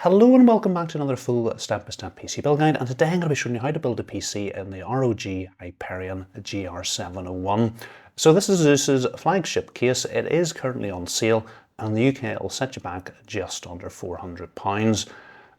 Hello and welcome back to another full step-by-step PC build guide, and today I'm going to be showing you how to build a PC in the ROG Hyperion GR701. So this is ASUS's flagship case. It is currently on sale and in the UK it will set you back just under £400.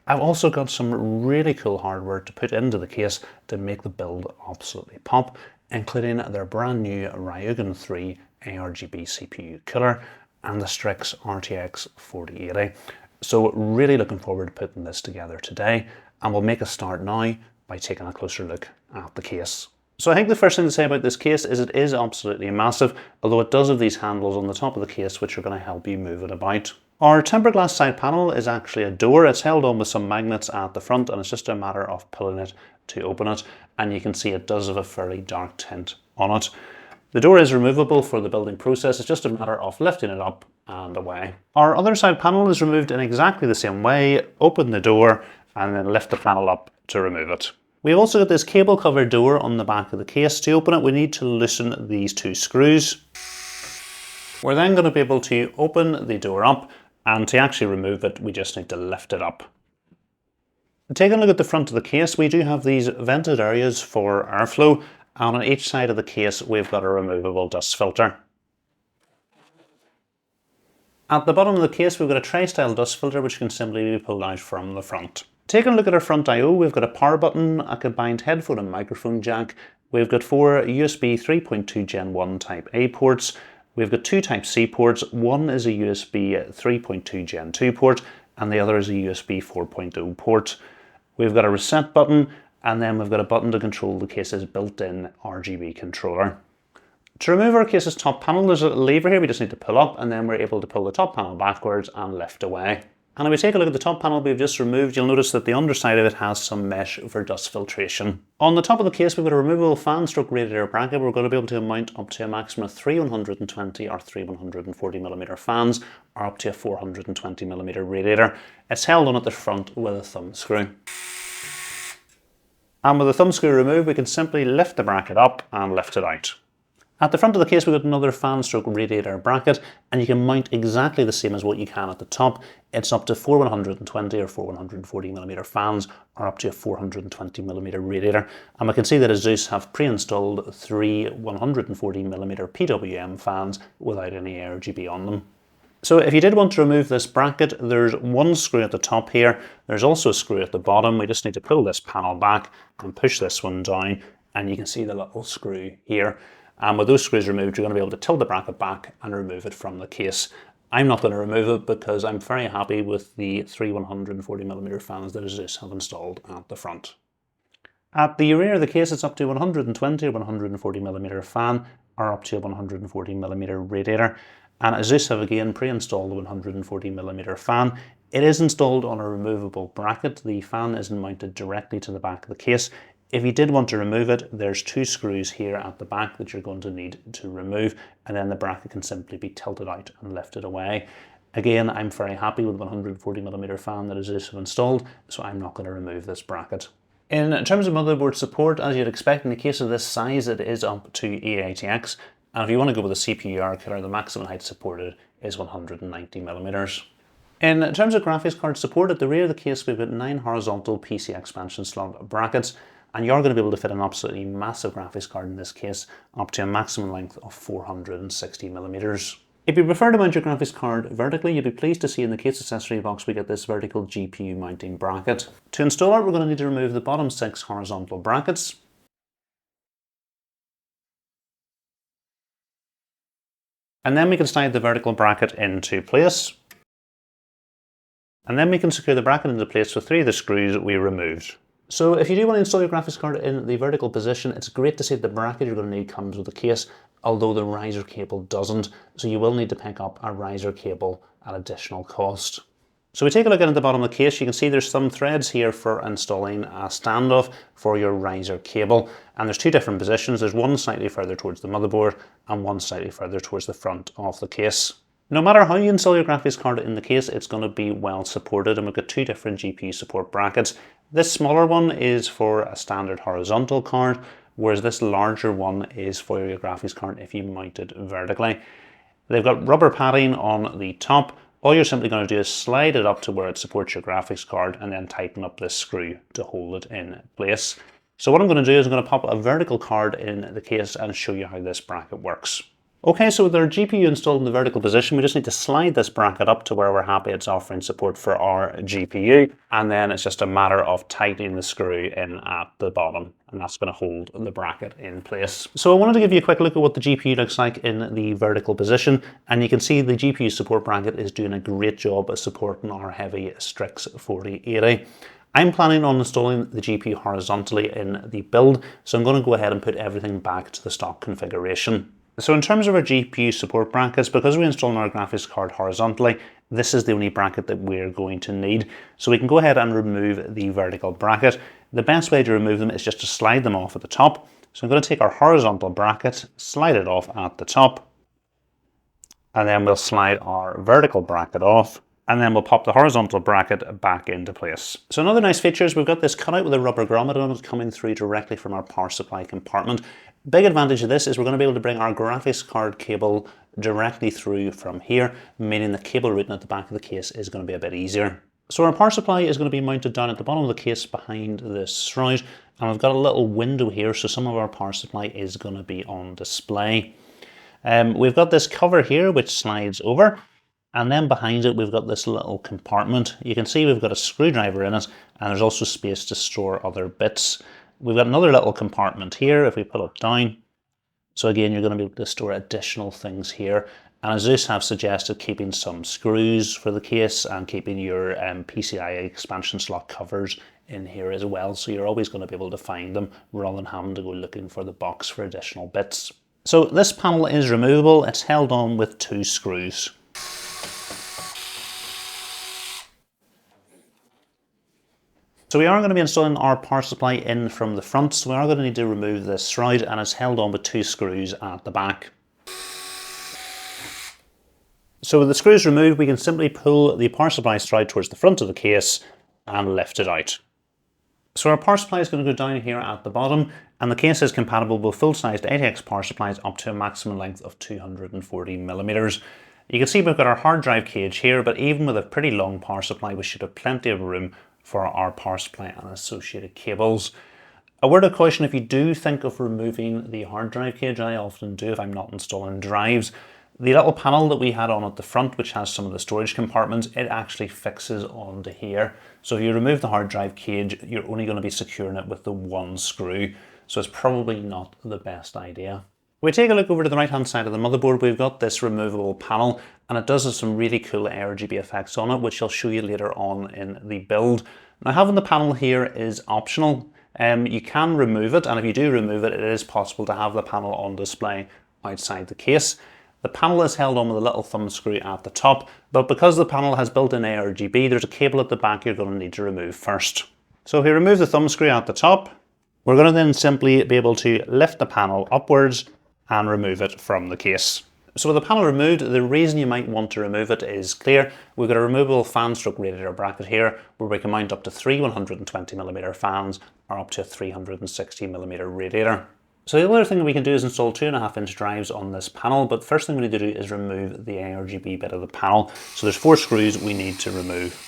I've also got some really cool hardware to put into the case to make the build absolutely pop, including their brand new RYUJIN 3 ARGB CPU cooler and the STRIX RTX 4080. So really looking forward to putting this together today, and we'll make a start now by taking a closer look at the case. So I think the first thing to say about this case is it is absolutely massive, although it does have these handles on the top of the case which are going to help you move it about. Our tempered glass side panel is actually a door. It's held on with some magnets at the front and it's just a matter of pulling it to open it, and you can see it does have a fairly dark tint on it. The door is removable for the building process. It's just a matter of lifting it up and away. Our other side panel is removed in exactly the same way. Open the door and then lift the panel up to remove it. We've also got this cable covered door on the back of the case. To open it, we need to loosen these two screws. We're then going to be able to open the door up, and to actually remove it, we just need to lift it up. Taking a look at the front of the case, we do have these vented areas for airflow, and on each side of the case we've got a removable dust filter. At the bottom of the case we've got a tray-style dust filter which can simply be pulled out from the front. Taking a look at our front I/O, we've got a power button, a combined headphone and microphone jack, we've got 4 USB 3.2 Gen 1 Type A ports, we've got 2 Type C ports, one is a USB 3.2 Gen 2 port and the other is a USB 4.0 port. We've got a reset button, and then we've got a button to control the case's built-in RGB controller. To remove our case's top panel, there's a lever here we just need to pull up, and then we're able to pull the top panel backwards and lift away. And if we take a look at the top panel we've just removed, you'll notice that the underside of it has some mesh for dust filtration. On the top of the case we've got a removable fan stroke radiator bracket. We're going to be able to mount up to a maximum of 3 120 or 3 140mm fans, or up to a 420mm radiator. It's held on at the front with a thumb screw. And with the thumb screw removed, we can simply lift the bracket up and lift it out. At the front of the case, we've got another fan stroke radiator bracket, and you can mount exactly the same as what you can at the top. It's up to 4 120 or 4 140mm fans, or up to a 420mm radiator. And we can see that ASUS have pre-installed 3 140mm PWM fans without any ARGB on them. So if you did want to remove this bracket, there's one screw at the top here. There's also a screw at the bottom. We just need to pull this panel back and push this one down, and you can see the little screw here. And with those screws removed, you're going to be able to tilt the bracket back and remove it from the case. I'm not going to remove it because I'm very happy with the 3 140mm fans that ASUS have installed at the front. At the rear of the case, it's up to 120 or 140mm fan, or up to a 140mm radiator. And ASUS have again pre-installed the 140mm fan. It is installed on a removable bracket. The fan isn't mounted directly to the back of the case. If you did want to remove it, there's 2 screws here at the back that you're going to need to remove, and then the bracket can simply be tilted out and lifted away. Again, I'm very happy with the 140mm fan that ASUS have installed, so I'm not going to remove this bracket. In terms of motherboard support, as you'd expect in a case of this size, it is up to ATX. And if you want to go with a CPU cooler, the maximum height supported is 190mm. In terms of graphics card support, at the rear of the case we've got 9 horizontal PC expansion slot brackets, and you're going to be able to fit an absolutely massive graphics card in this case, up to a maximum length of 460mm. If you prefer to mount your graphics card vertically, you'll be pleased to see in the case accessory box we get this vertical GPU mounting bracket. To install it, we're going to need to remove the bottom 6 horizontal brackets. And then we can slide the vertical bracket into place. And then we can secure the bracket into place with 3 of the screws that we removed. So if you do want to install your graphics card in the vertical position, it's great to see that the bracket you're going to need comes with the case, although the riser cable doesn't. So you will need to pick up a riser cable at additional cost. So we take a look at the bottom of the case, you can see there's some threads here for installing a standoff for your riser cable. And there's 2 different positions. There's one slightly further towards the motherboard and one slightly further towards the front of the case. No matter how you install your graphics card in the case, it's going to be well supported, and we've got 2 different GPU support brackets. This smaller one is for a standard horizontal card, whereas this larger one is for your graphics card if you mount it vertically. They've got rubber padding on the top, All you're simply going to do is slide it up to where it supports your graphics card and then tighten up this screw to hold it in place. So what I'm going to do is I'm going to pop a vertical card in the case and show you how this bracket works. Okay, so with our GPU installed in the vertical position, we just need to slide this bracket up to where we're happy it's offering support for our GPU, and then it's just a matter of tightening the screw in at the bottom, and that's going to hold the bracket in place. So I wanted to give you a quick look at what the GPU looks like in the vertical position, and you can see the GPU support bracket is doing a great job of supporting our heavy STRIX 4080. I'm planning on installing the GPU horizontally in the build, so I'm going to go ahead and put everything back to the stock configuration. So in terms of our GPU support brackets, because we're installing our graphics card horizontally, this is the only bracket that we're going to need. So we can go ahead and remove the vertical bracket. The best way to remove them is just to slide them off at the top. So I'm going to take our horizontal bracket, slide it off at the top, and then we'll slide our vertical bracket off, and then we'll pop the horizontal bracket back into place. So another nice feature is we've got this cutout with a rubber grommet on it coming through directly from our power supply compartment. Big advantage of this is we're going to be able to bring our graphics card cable directly through from here, meaning the cable routing at the back of the case is going to be a bit easier. So our power supply is going to be mounted down at the bottom of the case behind this shroud, and we've got a little window here, so some of our power supply is going to be on display. We've got this cover here which slides over, and then behind it we've got this little compartment. You can see we've got a screwdriver in it, and there's also space to store other bits. We've got another little compartment here if we pull it down. So again, you're going to be able to store additional things here. And ASUS have suggested keeping some screws for the case and keeping your PCIe expansion slot covers in here as well. So you're always going to be able to find them rather than having to go looking for the box for additional bits. So this panel is removable. It's held on with 2 screws. So we are going to be installing our power supply in from the front, so we are going to need to remove this shroud, and it's held on with 2 screws at the back. So with the screws removed, we can simply pull the power supply shroud towards the front of the case and lift it out. So our power supply is going to go down here at the bottom, and the case is compatible with full-sized ATX power supplies up to a maximum length of 240mm. You can see we've got our hard drive cage here, but even with a pretty long power supply, we should have plenty of room for our power supply and associated cables. A word of caution, if you do think of removing the hard drive cage, I often do if I'm not installing drives, the little panel that we had on at the front, which has some of the storage compartments, it actually fixes onto here. So if you remove the hard drive cage, you're only going to be securing it with the 1 screw. So it's probably not the best idea. If we take a look over to the right hand side of the motherboard, we've got this removable panel, and it does have some really cool ARGB effects on it, which I'll show you later on in the build. Now, having the panel here is optional. You can remove it, and if you do remove it, it is possible to have the panel on display outside the case. The panel is held on with a little thumb screw at the top, but because the panel has built-in ARGB, there's a cable at the back you're going to need to remove first. So if we remove the thumb screw at the top, we're going to then simply be able to lift the panel upwards and remove it from the case. So with the panel removed, the reason you might want to remove it is clear. We've got a removable fan stroke radiator bracket here where we can mount up to 3 120mm fans or up to a 360mm radiator. So the other thing we can do is install 2.5-inch drives on this panel, but first thing we need to do is remove the ARGB bit of the panel. So there's 4 screws we need to remove.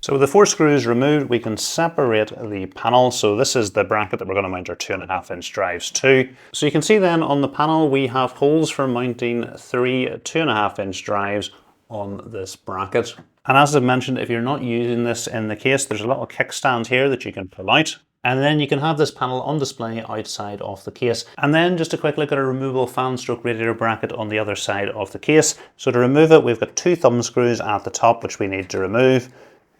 So with the 4 screws removed, we can separate the panel. So this is the bracket that we're going to mount our 2.5-inch drives to. So you can see then on the panel, we have holes for mounting 3 2.5-inch drives on this bracket. And as I've mentioned, if you're not using this in the case, there's a little kickstand here that you can pull out. And then you can have this panel on display outside of the case. And then just a quick look at a removable fan stroke radiator bracket on the other side of the case. So to remove it, we've got 2 thumb screws at the top, which we need to remove.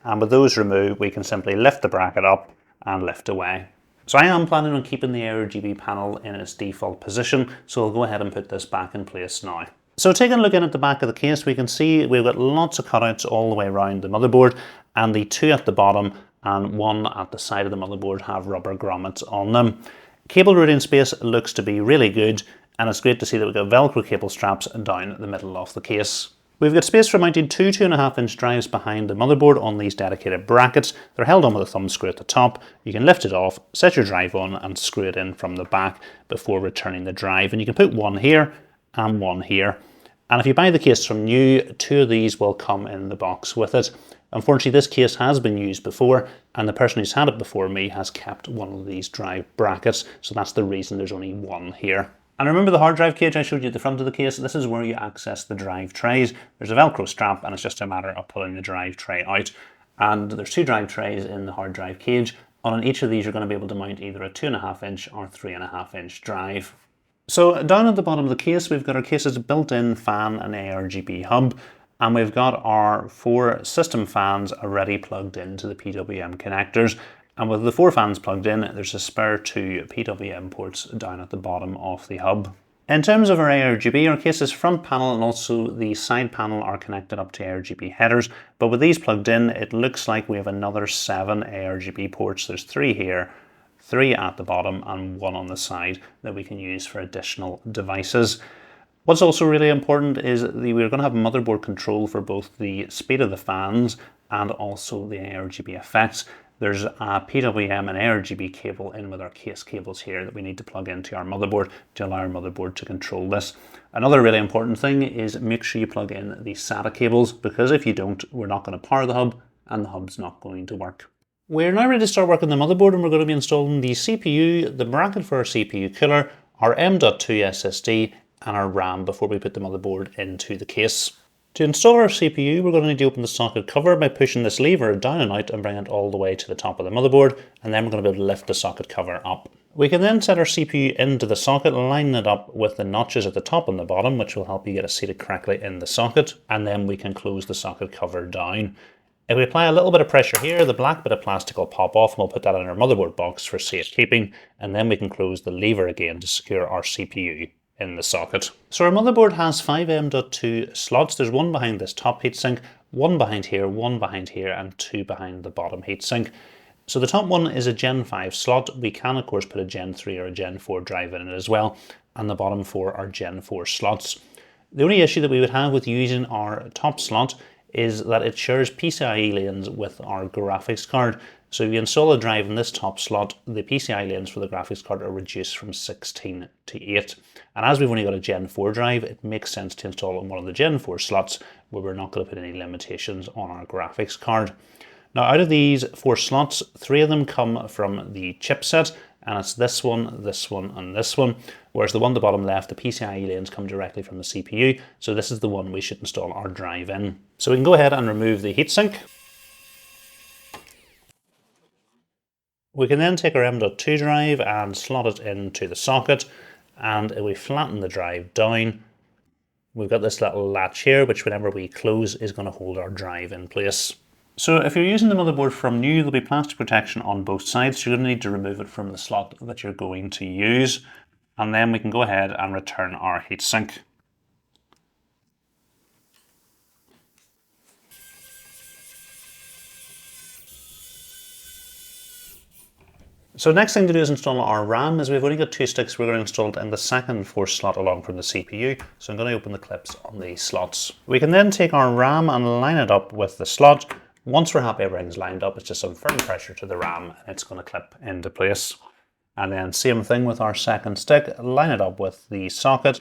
And with those removed, we can simply lift the bracket up and lift away. So I am planning on keeping the ARGB panel in its default position, so I'll go ahead and put this back in place now. So taking a look in at the back of the case, we can see we've got lots of cutouts all the way around the motherboard, and the 2 at the bottom and 1 at the side of the motherboard have rubber grommets on them. Cable routing space looks to be really good, and it's great to see that we've got Velcro cable straps down the middle of the case. We've got space for mounting 2 2.5-inch drives behind the motherboard on these dedicated brackets. They're held on with a thumb screw at the top. You can lift it off, set your drive on and screw it in from the back before returning the drive. And you can put 1 here and 1 here. And if you buy the case from new, 2 of these will come in the box with it. Unfortunately, this case has been used before, and the person who's had it before me has kept one of these drive brackets, so that's the reason there's only one here. And remember the hard drive cage I showed you at the front of the case? This is where you access the drive trays. There's a Velcro strap, and it's just a matter of pulling the drive tray out. And there's 2 drive trays in the hard drive cage. On each of these, you're going to be able to mount either a 2.5-inch or 3.5-inch drive. So down at the bottom of the case, we've got our case's built-in fan and ARGB hub, and we've got our 4 system fans already plugged into the PWM connectors. And with the 4 fans plugged in, there's a spare 2 PWM ports down at the bottom of the hub. In terms of our ARGB, our case's front panel and also the side panel are connected up to ARGB headers, but with these plugged in, it looks like we have another 7 ARGB ports. There's 3 here, 3 at the bottom, and 1 on the side that we can use for additional devices. What's also really important is we're going to have motherboard control for both the speed of the fans and also the ARGB effects. There's a PWM and ARGB cable in with our case cables here that we need to plug into our motherboard to allow our motherboard to control this. Another really important thing is make sure you plug in the SATA cables, because if you don't, we're not going to power the hub and the hub's not going to work. We're now ready to start working the motherboard, and we're going to be installing the CPU, the bracket for our CPU cooler, our M.2 SSD, and our RAM before we put the motherboard into the case. To install our CPU, we're going to need to open the socket cover by pushing this lever down and out and bring it all the way to the top of the motherboard, and then we're going to be able to lift the socket cover up. We can then set our CPU into the socket, line it up with the notches at the top and the bottom, which will help you get it seated correctly in the socket, and then we can close the socket cover down. If we apply a little bit of pressure here, the black bit of plastic will pop off, and we'll put that in our motherboard box for safekeeping, and then we can close the lever again to secure our CPU in the socket. So our motherboard has 5 M.2 slots. There's 1 behind this top heatsink, 1 behind here, 1 behind here, and 2 behind the bottom heatsink. So the top one is a Gen 5 slot. We can of course put a Gen 3 or a Gen 4 drive in it as well, and the bottom 4 are Gen 4 slots. The only issue that we would have with using our top slot is that it shares PCIe lanes with our graphics card. So if you install a drive in this top slot, the PCI lanes for the graphics card are reduced from 16 to 8. And as we've only got a Gen 4 drive, it makes sense to install on one of the Gen 4 slots where we're not going to put any limitations on our graphics card. Now out of these 4 slots, 3 of them come from the chipset, and it's this one, and this one. Whereas the one at the bottom left, the PCIe lanes come directly from the CPU, so this is the one we should install our drive in. So we can go ahead and remove the heatsink. We can then take our M.2 drive and slot it into the socket, and if we flatten the drive down, we've got this little latch here, which whenever we close is going to hold our drive in place. So if you're using the motherboard from new, there'll be plastic protection on both sides, so you're going to need to remove it from the slot that you're going to use, and then we can go ahead and return our heatsink. So next thing to do is install our RAM. As we've only got 2 sticks, we're going to install it in the second 4th slot along from the CPU. So I'm going to open the clips on these slots. We can then take our RAM and line it up with the slot. Once we're happy everything's lined up, it's just some firm pressure to the RAM and it's going to clip into place. And then same thing with our second stick, line it up with the socket.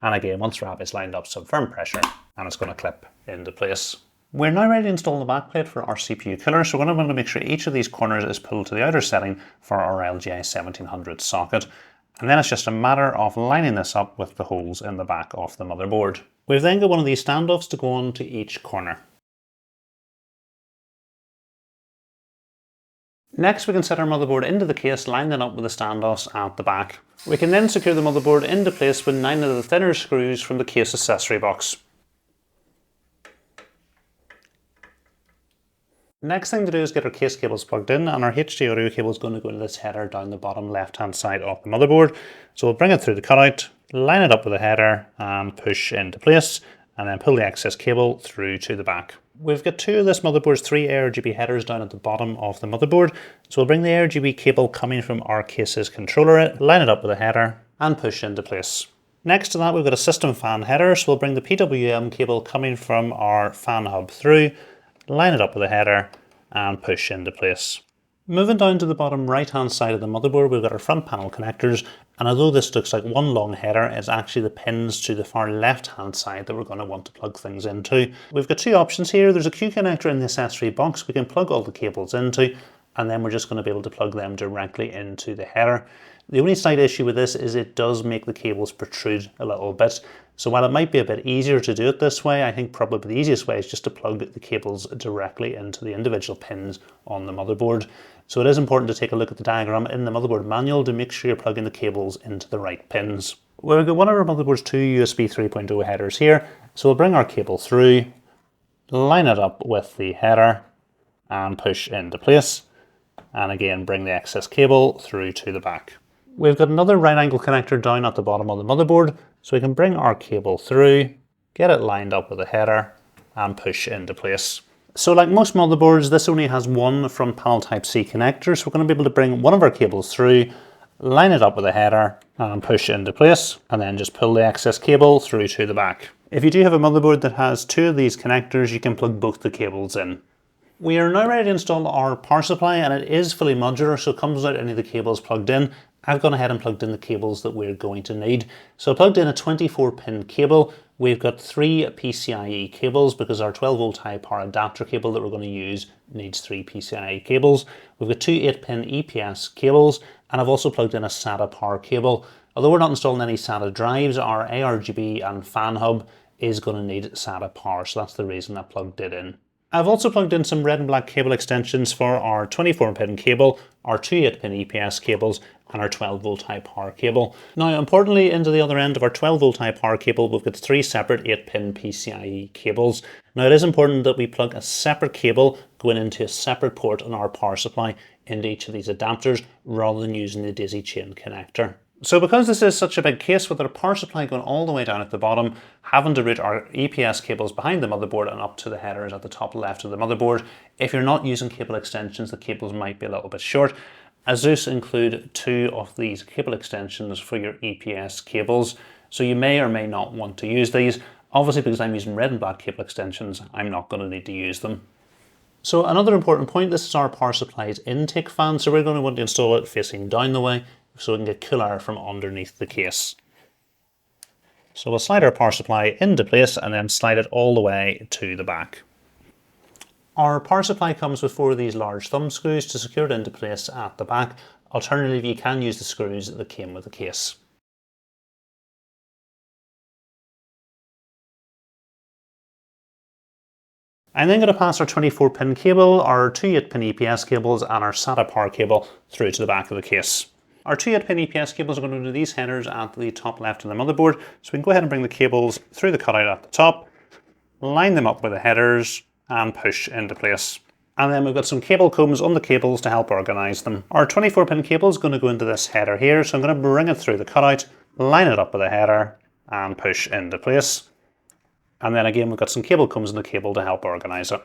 And again, once we're happy it's lined up, some firm pressure and it's going to clip into place. We're now ready to install the backplate for our CPU cooler, so we're going to make sure each of these corners is pulled to the outer setting for our LGI 1700 socket. And then it's just a matter of lining this up with the holes in the back of the motherboard. We've then got one of these standoffs to go on to each corner. Next we can set our motherboard into the case, line it up with the standoffs at the back. We can then secure the motherboard into place with 9 of the thinner screws from the case accessory box. Next thing to do is get our case cables plugged in, and our HD audio cable is going to go into this header down the bottom left hand side of the motherboard. So we'll bring it through the cutout, line it up with the header and push into place, and then pull the excess cable through to the back. We've got 2 of this motherboard's 3 ARGB headers down at the bottom of the motherboard. So we'll bring the ARGB cable coming from our case's controller, line it up with the header and push into place. Next to that we've got a system fan header, so we'll bring the PWM cable coming from our fan hub through, line it up with a header and push into place. Moving down to the bottom right hand side of the motherboard, we've got our front panel connectors, and although this looks like one long header, it's actually the pins to the far left hand side that we're going to want to plug things into. We've got two options here. There's a Q connector in the accessory box we can plug all the cables into, and then we're just going to be able to plug them directly into the header. The only slight issue with this is it does make the cables protrude a little bit. So while it might be a bit easier to do it this way, I think probably the easiest way is just to plug the cables directly into the individual pins on the motherboard. So it is important to take a look at the diagram in the motherboard manual to make sure you're plugging the cables into the right pins. We've got one of our motherboard's two USB 3.0 headers here. So we'll bring our cable through, line it up with the header and push into place. And again, bring the excess cable through to the back. We've got another right angle connector down at the bottom of the motherboard, so we can bring our cable through, get it lined up with the header, and push into place. So like most motherboards, this only has one front panel Type-C connector, so we're going to be able to bring one of our cables through, line it up with the header, and push into place, and then just pull the excess cable through to the back. If you do have a motherboard that has two of these connectors, you can plug both the cables in. We are now ready to install our power supply, and it is fully modular, so it comes without any of the cables plugged in. I've gone ahead and plugged in the cables that we're going to need. So I plugged in a 24-pin cable. We've got 3 PCIe cables because our 12-volt high power adapter cable that we're going to use needs 3 PCIe cables. We've got 2 8-pin EPS cables, and I've also plugged in a SATA power cable. Although we're not installing any SATA drives, our ARGB and fan hub is going to need SATA power, so that's the reason I plugged it in. I've also plugged in some red and black cable extensions for our 24-pin cable, our 2 8-pin EPS cables, and our 12-volt high power cable. Now, importantly, into the other end of our 12-volt high power cable, we've got 3 separate 8-pin PCIe cables. Now, it is important that we plug a separate cable going into a separate port on our power supply into each of these adapters, rather than using the daisy chain connector. So because this is such a big case with our power supply going all the way down at the bottom, having to route our EPS cables behind the motherboard and up to the headers at the top left of the motherboard, if you're not using cable extensions, the cables might be a little bit short. ASUS include 2 of these cable extensions for your EPS cables, so you may or may not want to use these. Obviously, because I'm using red and black cable extensions, I'm not going to need to use them. So another important point, this is our power supply's intake fan, so we're going to want to install it facing down the way, so we can get cool air from underneath the case. So we'll slide our power supply into place and then slide it all the way to the back. Our power supply comes with 4 of these large thumb screws to secure it into place at the back. Alternatively, you can use the screws that came with the case. I'm then going to pass our 24-pin cable, our 2 8-pin EPS cables, and our SATA power cable through to the back of the case. Our 2 8-pin EPS cables are going to go to these headers at the top left of the motherboard, so we can go ahead and bring the cables through the cutout at the top, line them up with the headers, and push into place. And then we've got some cable combs on the cables to help organise them. Our 24-pin cable is going to go into this header here, so I'm going to bring it through the cutout, line it up with the header, and push into place. And then again, we've got some cable combs in the cable to help organise it.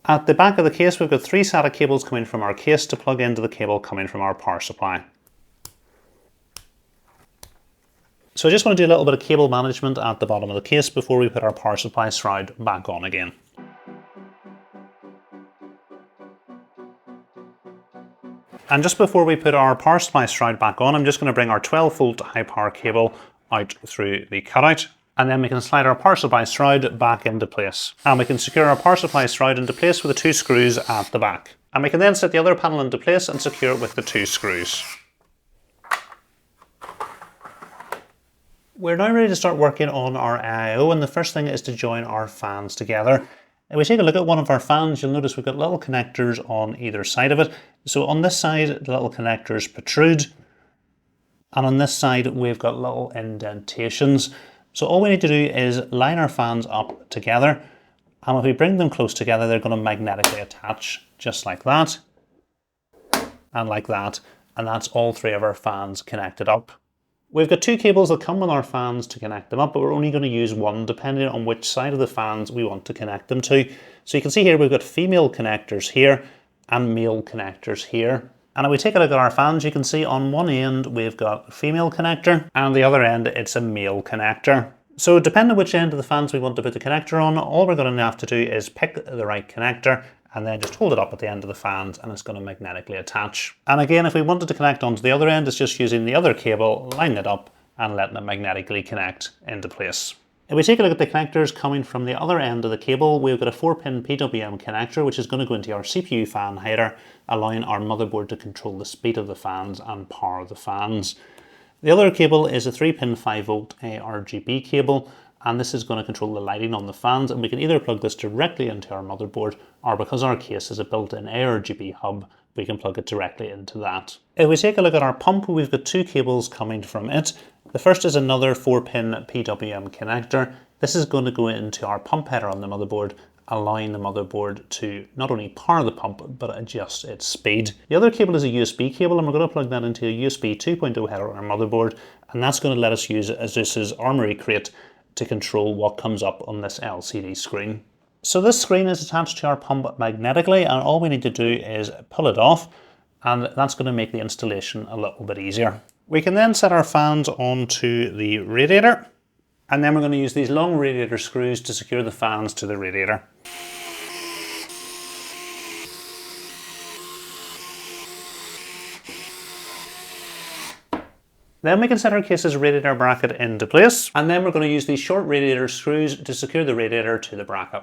At the back of the case, we've got 3 SATA cables coming from our case to plug into the cable coming from our power supply. So I just want to do a little bit of cable management at the bottom of the case before we put our power supply shroud back on again. And just before we put our power supply shroud back on, I'm just going to bring our 12-volt high power cable out through the cutout, and then we can slide our power supply shroud back into place. And we can secure our power supply shroud into place with the 2 screws at the back. And we can then set the other panel into place and secure it with the 2 screws. We're now ready to start working on our AIO, and the first thing is to join our fans together. If we take a look at one of our fans, you'll notice we've got little connectors on either side of it. So on this side, the little connectors protrude, and on this side, we've got little indentations. So all we need to do is line our fans up together, and if we bring them close together, they're going to magnetically attach, just like that, and like that, and that's all 3 of our fans connected up. We've got 2 cables that come with our fans to connect them up, but we're only going to use one depending on which side of the fans we want to connect them to. So you can see here we've got female connectors here and male connectors here. And if we take a look at our fans, you can see on one end we've got a female connector, and the other end it's a male connector. So depending on which end of the fans we want to put the connector on, all we're going to have to do is pick the right connector and then just hold it up at the end of the fans and it's going to magnetically attach. And again, if we wanted to connect onto the other end, it's just using the other cable, lining it up and letting it magnetically connect into place. If we take a look at the connectors coming from the other end of the cable, we've got a 4-pin PWM connector which is going to go into our CPU fan header, allowing our motherboard to control the speed of the fans and power the fans. The other cable is a 3-pin 5V ARGB cable, and this is going to control the lighting on the fans, and we can either plug this directly into our motherboard, or because our case is a built-in ARGB hub, we can plug it directly into that. If we take a look at our pump, we've got 2 cables coming from it. The first is another 4-pin PWM connector. This is going to go into our pump header on the motherboard, allowing the motherboard to not only power the pump, but adjust its speed. The other cable is a USB cable, and we're going to plug that into a USB 2.0 header on our motherboard, and that's going to let us use ASUS's Armoury crate to control what comes up on this LCD screen. So this screen is attached to our pump magnetically, and all we need to do is pull it off, and that's going to make the installation a little bit easier. We can then set our fans onto the radiator, and then we're going to use these long radiator screws to secure the fans to the radiator. Then we can set our case's radiator bracket into place, and then we're going to use these short radiator screws to secure the radiator to the bracket.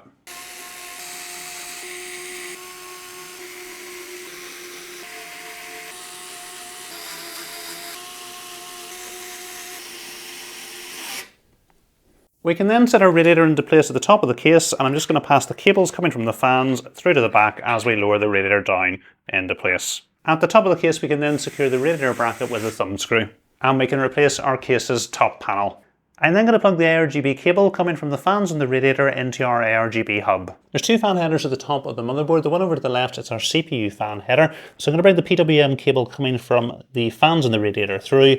We can then set our radiator into place at the top of the case, and I'm just going to pass the cables coming from the fans through to the back as we lower the radiator down into place. At the top of the case, we can then secure the radiator bracket with a thumb screw, and we can replace our case's top panel. I'm then going to plug the ARGB cable coming from the fans and the radiator into our ARGB hub. There's 2 fan headers at the top of the motherboard. The one over to the left is our CPU fan header. So I'm going to bring the PWM cable coming from the fans and the radiator through,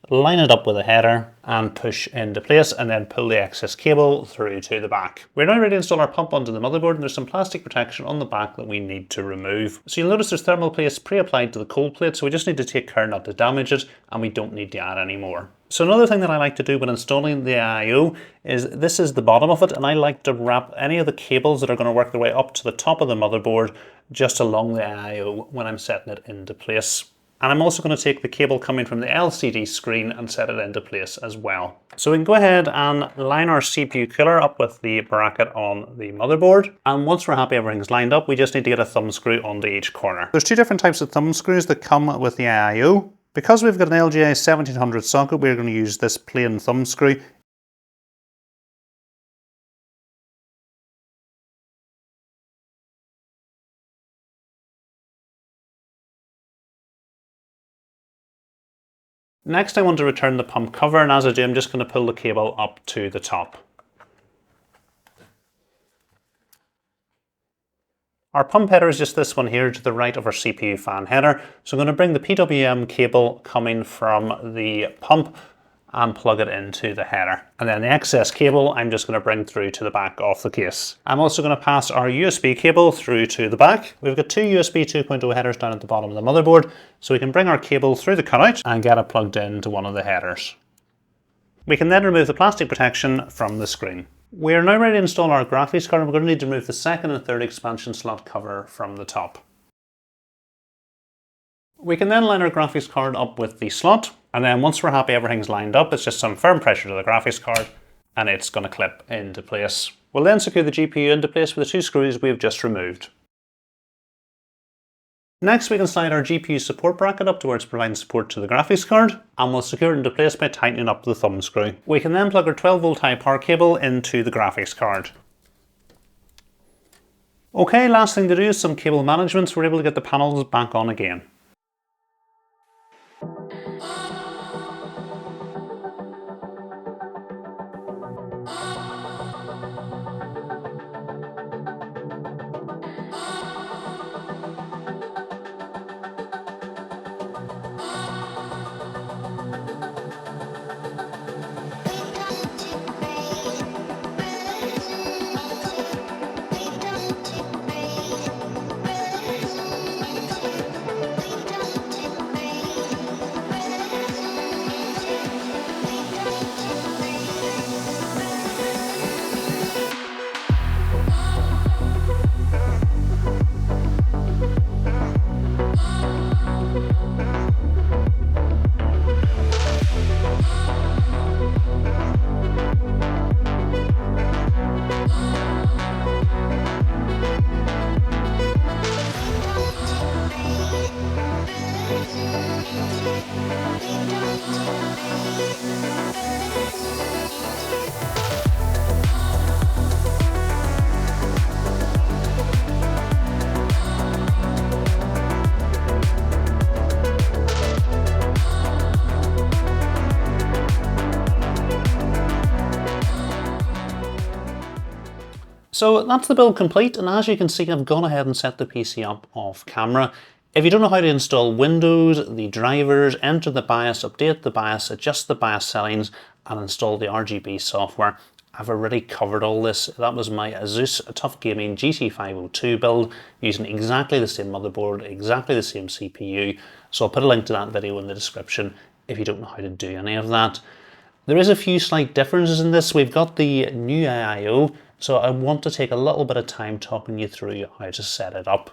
line it up with a header and push into place, and then pull the excess cable through to the back. We're now ready to install our pump onto the motherboard, and there's some plastic protection on the back that we need to remove. So you'll notice there's thermal paste pre-applied to the cold plate, so we just need to take care not to damage it, and we don't need to add any more. So another thing that I like to do when installing the IO is, this is the bottom of it, and I like to wrap any of the cables that are going to work their way up to the top of the motherboard just along the IO when I'm setting it into place. And I'm also going to take the cable coming from the LCD screen and set it into place as well. So we can go ahead and line our CPU cooler up with the bracket on the motherboard. And once we're happy everything's lined up, we just need to get a thumb screw onto each corner. There's 2 different types of thumb screws that come with the IO. Because we've got an LGA 1700 socket, we're going to use this plain thumb screw. Next, I want to return the pump cover, and as I do, I'm just going to pull the cable up to the top. Our pump header is just this one here to the right of our CPU fan header. So I'm going to bring the PWM cable coming from the pump and plug it into the header. And then the excess cable I'm just going to bring through to the back of the case. I'm also going to pass our USB cable through to the back. We've got 2 USB 2.0 headers down at the bottom of the motherboard, so we can bring our cable through the cutout and get it plugged into one of the headers. We can then remove the plastic protection from the screen. We are now ready to install our graphics card, and we're going to need to remove the 2nd and 3rd expansion slot cover from the top. We can then line our graphics card up with the slot, and then once we're happy everything's lined up, it's just some firm pressure to the graphics card and it's going to clip into place. We'll then secure the GPU into place with the 2 screws we've just removed. Next, we can slide our GPU support bracket up towards providing support to the graphics card, and we'll secure it into place by tightening up the thumb screw. We can then plug our 12V high power cable into the graphics card. Okay, last thing to do is some cable management, so we're able to get the panels back on again. So that's the build complete, and as you can see, I've gone ahead and set the PC up off camera. If you don't know how to install Windows, the drivers, enter the BIOS, update the BIOS, adjust the BIOS settings, and install the RGB software, I've already covered all this. That was my ASUS Tough Gaming GC502 build, using exactly the same motherboard, exactly the same CPU. So I'll put a link to that video in the description if you don't know how to do any of that. There is a few slight differences in this. We've got the new AIO, so I want to take a little bit of time talking you through how to set it up.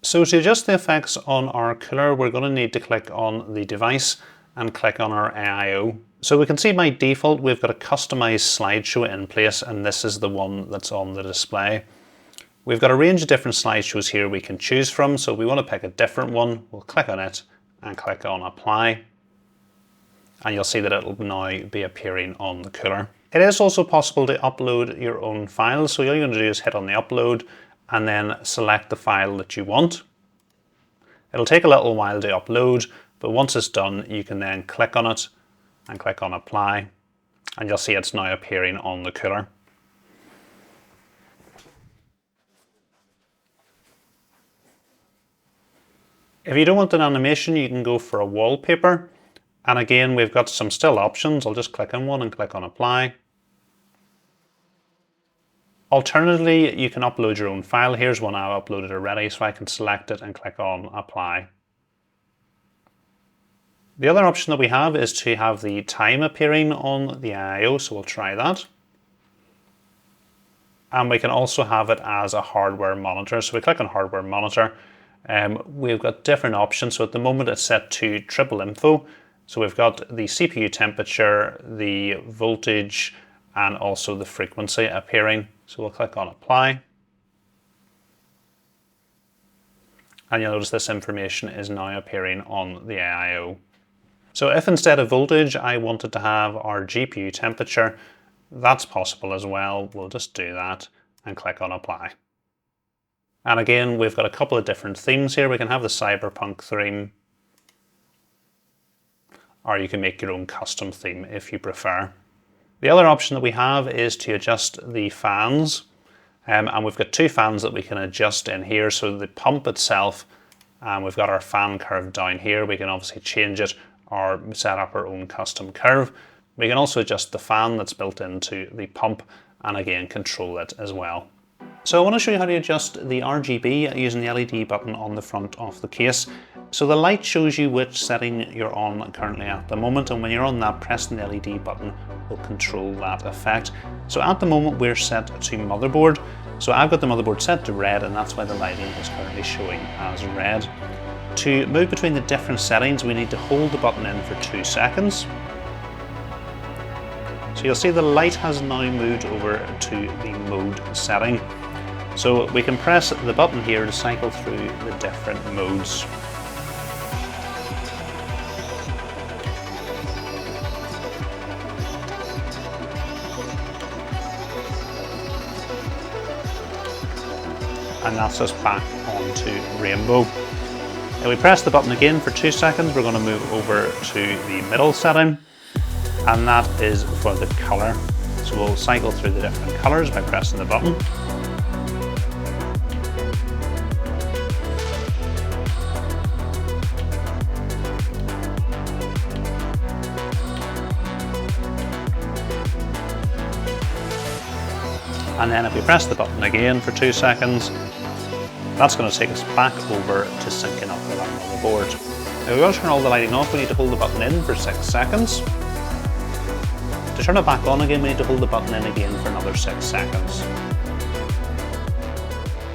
So to adjust the effects on our cooler, we're going to need to click on the device and click on our AIO. So we can see by default we've got a customized slideshow in place, and this is the one that's on the display. We've got a range of different slideshows here we can choose from, so if we want to pick a different one, we'll click on it and click on apply, and you'll see that it'll now be appearing on the cooler. It is also possible to upload your own files, so all you're going to do is hit on the upload and then select the file that you want. It'll take a little while to upload, but once it's done, you can then click on it and click on apply, and you'll see it's now appearing on the cooler. If you don't want an animation, you can go for a wallpaper, and again we've got some still options. I'll just click on one and click on apply. Alternatively, you can upload your own file. Here's one I've uploaded already, so I can select it and click on apply. The other option that we have is to have the time appearing on the AIO, so we'll try that. And we can also have it as a hardware monitor. So we click on hardware monitor. We've got different options. So at the moment it's set to triple info. So we've got the CPU temperature, the voltage, and also the frequency appearing. So we'll click on apply. And you'll notice this information is now appearing on the AIO. So if instead of voltage I wanted to have our GPU temperature, that's possible as well. We'll just do that and click on apply. And again, we've got a couple of different themes here. We can have the cyberpunk theme, or you can make your own custom theme if you prefer. The other option that we have is to adjust the fans, and we've got two fans that we can adjust in here. So the pump itself, and we've got our fan curve down here. We can obviously change it or set up our own custom curve. We can also adjust the fan that's built into the pump, and again control it as well. So I want to show you how to adjust the RGB using the LED button on the front of the case. So the light shows you which setting you're on currently at the moment, and when you're on that, pressing the LED button will control that effect. So at the moment we're set to motherboard. So I've got the motherboard set to red, and that's why the lighting is currently showing as red. To move between the different settings, we need to hold the button in for 2 seconds. So you'll see the light has now moved over to the mode setting. So we can press the button here to cycle through the different modes. And that's us back onto rainbow. If we press the button again for 2 seconds, we're going to move over to the middle setting, and that is for the color. So we'll cycle through the different colors by pressing the button. And then if we press the button again for 2 seconds, that's going to take us back over to syncing up with our motherboard. If we want to turn all the lighting off, we need to hold the button in for 6 seconds. To turn it back on again, we need to hold the button in again for another 6 seconds.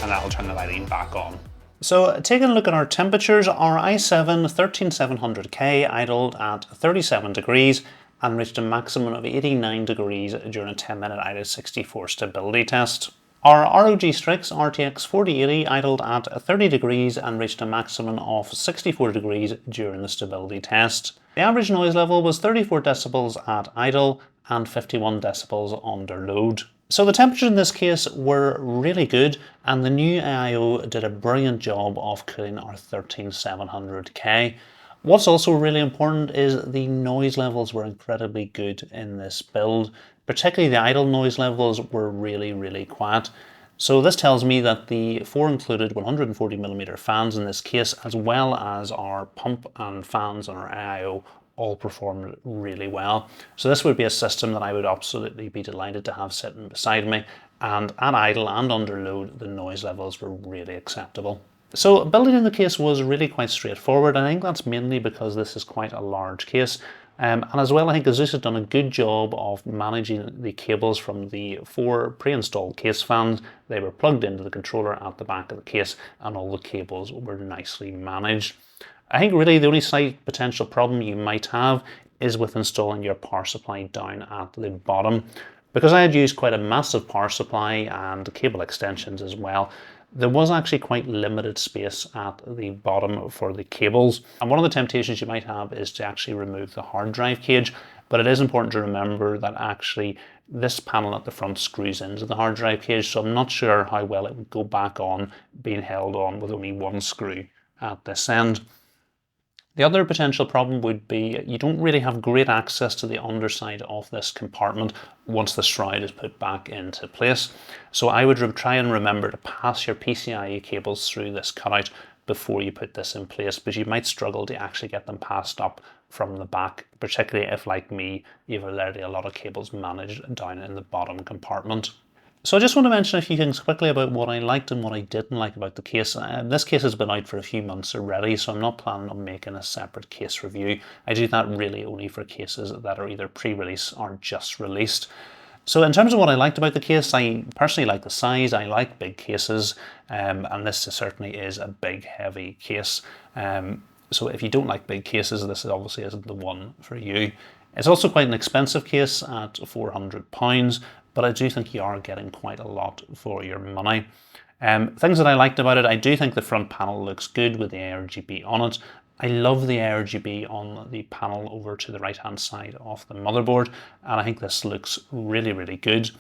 And that'll turn the lighting back on. So taking a look at our temperatures, our i7 13700K idled at 37 degrees and reached a maximum of 89 degrees during a 10-minute IDA64 stability test. Our ROG STRIX RTX 4080 idled at 30 degrees and reached a maximum of 64 degrees during the stability test. The average noise level was 34 decibels at idle and 51 decibels under load. So the temperatures in this case were really good, and the new AIO did a brilliant job of cooling our 13700K. What's also really important is the noise levels were incredibly good in this build. Particularly the idle noise levels were really quiet. So this tells me that the 4 included 140mm fans in this case, as well as our pump and fans on our AIO, all performed really well. So this would be a system that I would absolutely be delighted to have sitting beside me, and at idle and under load the noise levels were really acceptable. So building in the case was really quite straightforward. I think that's mainly because this is quite a large case. And as well, I think ASUS has done a good job of managing the cables from the 4 pre-installed case fans. They were plugged into the controller at the back of the case, and all the cables were nicely managed. I think really the only slight potential problem you might have is with installing your power supply down at the bottom. Because I had used quite a massive power supply and cable extensions as well, there was actually quite limited space at the bottom for the cables. And one of the temptations you might have is to actually remove the hard drive cage, but it is important to remember that actually this panel at the front screws into the hard drive cage, so I'm not sure how well it would go back on being held on with only one screw at this end. The other potential problem would be you don't really have great access to the underside of this compartment once the shroud is put back into place. So I would try and remember to pass your PCIe cables through this cutout before you put this in place, because you might struggle to actually get them passed up from the back, particularly if, like me, you've already a lot of cables managed down in the bottom compartment. So I just want to mention a few things quickly about what I liked and what I didn't like about the case. This case has been out for a few months already, so I'm not planning on making a separate case review. I do that really only for cases that are either pre-release or just released. So in terms of what I liked about the case, I personally like the size. I like big cases, and this certainly is a big, heavy case. So if you don't like big cases, this obviously isn't the one for you. It's also quite an expensive case at £400, but I do think you are getting quite a lot for your money. Things that I liked about it, I do think the front panel looks good with the ARGB on it. I love the ARGB on the panel over to the right hand side of the motherboard, and I think this looks really, really good.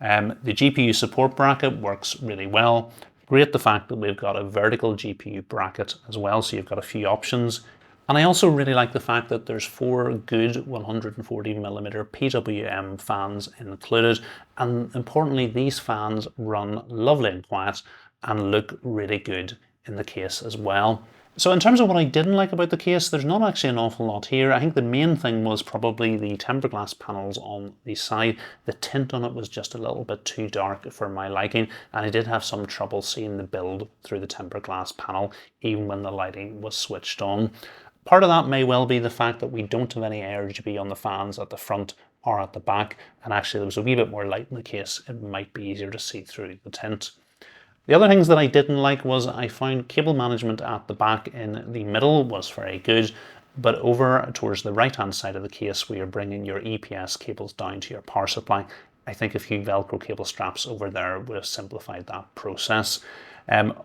The GPU support bracket works really well. Great the fact that we've got a vertical GPU bracket as well, so you've got a few options. And I also really like the fact that there's 4 good 140mm PWM fans included, and importantly these fans run lovely and quiet and look really good in the case as well. So in terms of what I didn't like about the case, there's not actually an awful lot here. I think the main thing was probably the tempered glass panels on the side. The tint on it was just a little bit too dark for my liking, and I did have some trouble seeing the build through the tempered glass panel even when the lighting was switched on. Part of that may well be the fact that we don't have any ARGB on the fans at the front or at the back, and actually there was a wee bit more light in the case. It might be easier to see through the tint. The other things that I didn't like was I found cable management at the back in the middle was very good, but over towards the right hand side of the case where you're bringing your EPS cables down to your power supply, I think a few Velcro cable straps over there would have simplified that process.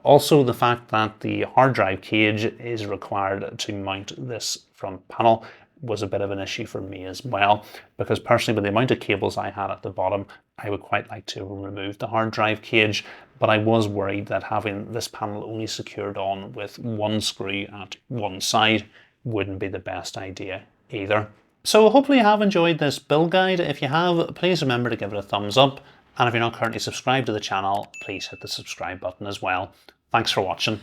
Also the fact that the hard drive cage is required to mount this front panel was a bit of an issue for me as well, because personally with the amount of cables I had at the bottom, I would quite like to remove the hard drive cage, but I was worried that having this panel only secured on with one screw at one side wouldn't be the best idea either. So hopefully you have enjoyed this build guide. If you have, please remember to give it a thumbs up, and if you're not currently subscribed to the channel, please hit the subscribe button as well. Thanks for watching.